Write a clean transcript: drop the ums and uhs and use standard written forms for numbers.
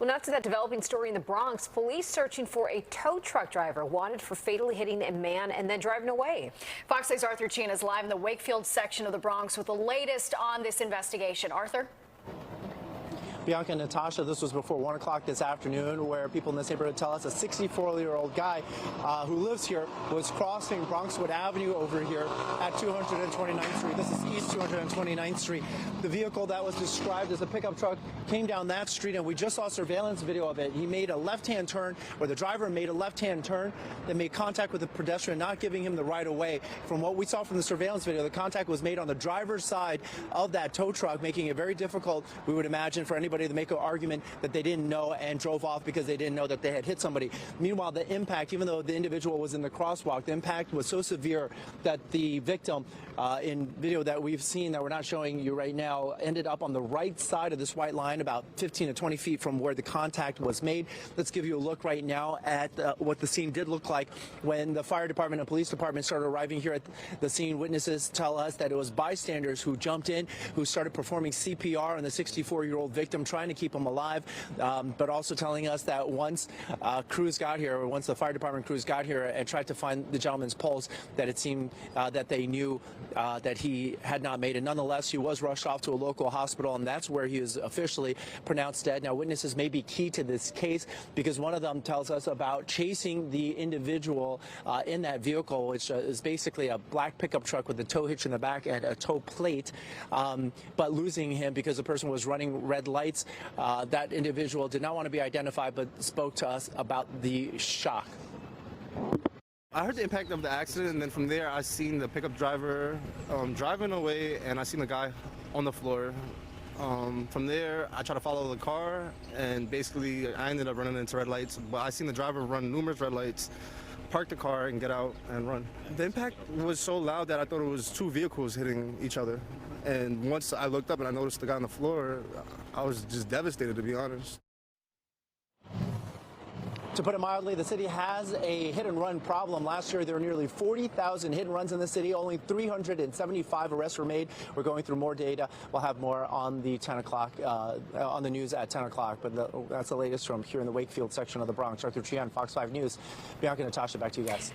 Well, now to that developing story in the Bronx. Police searching for a tow truck driver wanted for fatally hitting a man and then driving away. Fox 6's Arthur Chin is live in the Wakefield section of the Bronx with the latest on this investigation. Arthur? Bianca and Natasha, this was before 1 o'clock this afternoon, where people in this neighborhood tell us a 64-year-old guy who lives here was crossing Bronxwood Avenue over here at 229th Street. This is East 229th Street. The vehicle that was described as a pickup truck came down that street, and we just saw surveillance video of it. He made a left-hand turn, or the driver made a left-hand turn that made contact with the pedestrian, not giving him the right of way. From what we saw from the surveillance video, the contact was made on the driver's side of that tow truck, making it very difficult, we would imagine, for anybody to make an argument that they didn't know and drove off because they didn't know that they had hit somebody. Meanwhile, the impact, even though the individual was in the crosswalk, the impact was so severe that the victim, in video that we've seen that we're not showing you right now, ended up on the right side of this white line, about 15 to 20 feet from where the contact was made. Let's give you a look right now at what the scene did look like when the fire department and police department started arriving here at the scene. Witnesses tell us that it was bystanders who jumped in, who started performing CPR on the 64-year-old victim, trying to keep him alive, but also telling us that once crews got here, or once the fire department crews got here and tried to find the gentleman's pulse, that it seemed that they knew that he had not made it. Nonetheless, he was rushed off to a local hospital, and that's where he was officially pronounced dead. Now, witnesses may be key to this case because one of them tells us about chasing the individual in that vehicle, which is basically a black pickup truck with a tow hitch in the back and a tow plate, but losing him because the person was running red lights. That individual did not want to be identified, but spoke to us about the shock. I heard the impact of the accident, and then from there I seen the pickup driver driving away, and I seen the guy on the floor. From there, I tried to follow the car, and basically I ended up running into red lights, but I seen the driver run numerous red lights, park the car, and get out and run. The impact was so loud that I thought it was two vehicles hitting each other. And once I looked up and I noticed the guy on the floor, I was just devastated, to be honest. To put it mildly, the city has a hit-and-run problem. Last year, there were nearly 40,000 hit-and-runs in the city. Only 375 arrests were made. We're going through more data. We'll have more on the 10 o'clock, on the news at 10 o'clock. But that's the latest from here in the Wakefield section of the Bronx. Arthur Chin, Fox 5 News. Bianca and Natasha, back to you guys.